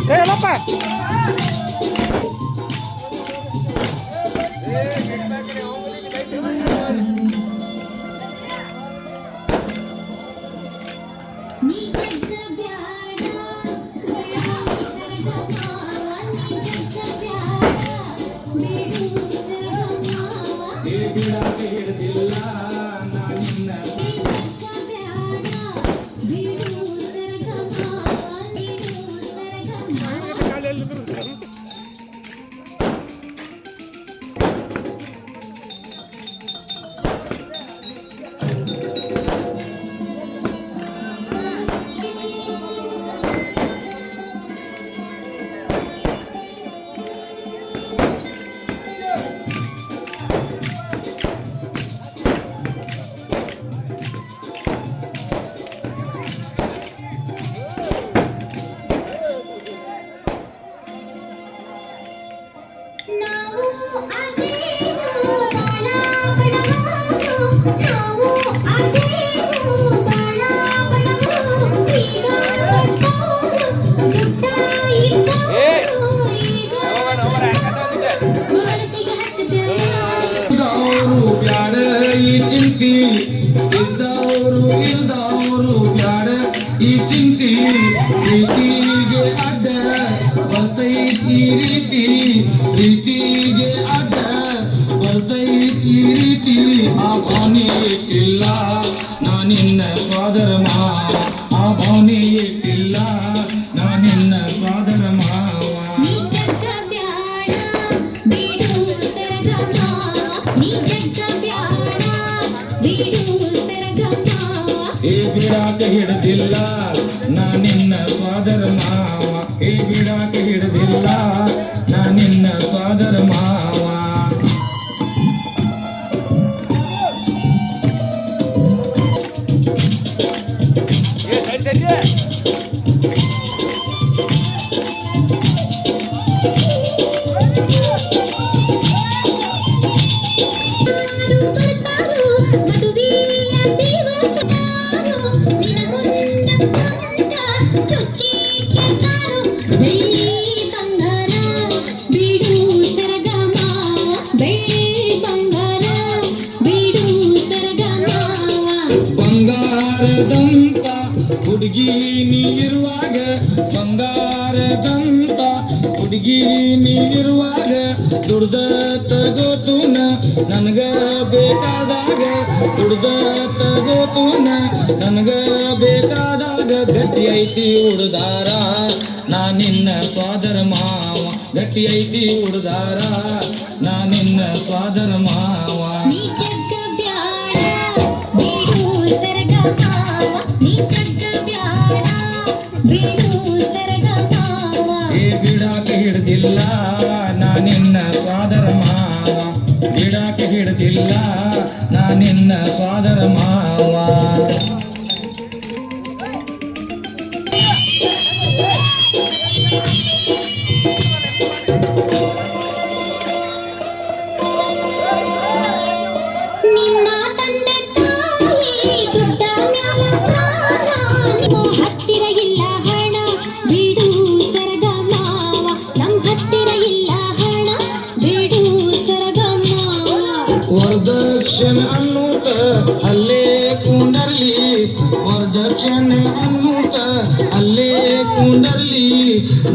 ಹೇಳಪ್ಪ ಚಿಂತಿ ಇದ್ದವರು ಇಲ್ದವರು ಬ್ಯಾಡ ಈ ಚಿಂತಿ ಪ್ರೀತಿಗೆ ಅಡ್ಡ ಬರ್ತೈತಿ ರೀತಿ ಪ್ರೀತಿಗೆ ಅಡ್ಡ ಬರ್ತೈತಿ ರೀತಿ ಆ ಭಾವನೆ ಇಟ್ಟಿಲ್ಲ ನಾನಿನ್ನ ಸೋದರ ಮಾವ ಆ ಭಾವನೆ ಇಟ್ಟಿಲ್ಲ ನಾನಿನ್ನ ಸೋದರ ಮಾವ ಬಿಡಾಕ ಹಿಡ್ದಿಲ್ಲ ನಾನಿನ್ನ ಸೋದರ ಮಾವ ಬಿಡಾಕ ಹಿಡ್ದಿಲ್ಲ ನಾನಿನ್ನ ಸೋದರ ಮಾವ ಬಂಗಾರದಂತ ಹುಡುಗಿ ನೀರುವಾಗ ಬಂಗಾರದಂತ ಹುಡುಗಿ ನೀರುವಾಗ ದುಡ್ದ ತಗೋತುನ ನನಗ ಬೇಕಾದಾಗ ದುಡ್ದ ತಗೋತುನ ನನಗ ಬೇಕಾದಾಗ ಗಟ್ಟಿ ಐತಿ ಹುಡುದಾರ ನಾನಿನ್ನ ಸೋದರ ಮಾವ ಗಟ್ಟಿ ಐತಿ ಹುಡುದಾರ ನಾನಿನ್ನ ಸೋದರ ಮಾವ ಬಿಡಾಕ ಹಿಡ್ದಿಲ್ಲ ನಾನಿನ್ನ ಸೋದರ ಮಾವ ಬಿಡಾಕ ಹಿಡ್ದಿಲ್ಲ ನಾನಿನ್ನ ಸೋದರ ಮಾವ ನಿಮ್ಮ ತಂದೆ ತಾಯಿ ದೊಡ್ಡ ಹತ್ತಿರ ಇಲ್ಲ ಹಣ ಬಿಡು ಸರಗ ಮಾವ ನಮ್ಮ ಹತ್ತಿರ ಇಲ್ಲ ಹಣ ಬಿಡು ಸರಗ ಮಾವ ವರದಕ್ಷಿಣೆ ಅನ್ನೂತ ಅಲ್ಲೇ ಕುಂಡರ್ಲಿ ವರದಕ್ಷಿಣೆ ಅನ್ನೂತ ಅಲ್ಲೇ ಕುಂಡರ್ಲಿ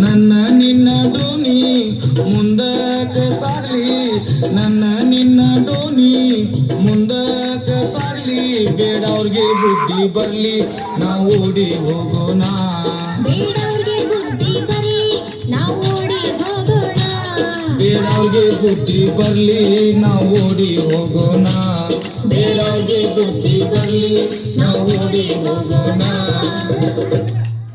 ನನ್ನ ನಿನ್ನ ಡೋನಿ ಮುಂದಕ್ಕ ಸಾಗ್ಲಿ ನನ್ನ ನಿನ್ನ ಡೋನಿ ಮುಂದಕ್ಕ ಸಾಗ್ಲಿ ಬೇಡವ್ರಿಗೆ ಬುದ್ಧಿ ಬರ್ಲಿ ನಾವು ಓಡಿ ಹೋಗೋಣ ಬೇಡವ್ರಿಗೆ ಬುದ್ಧಿ ಬರ್ಲಿ ನಾವು ಓಡಿ ಹೋಗೋಣ ಬೇಡವ್ರಿಗೆ ಬುದ್ಧಿ ಬರ್ಲಿ ನಾವು ಓಡಿ ಹೋಗೋಣ ಬೇಡವ್ರಿಗೆ ಬುದ್ಧಿ ಬರ್ಲಿ ನಾವು ಓಡಿ ಹೋಗೋಣ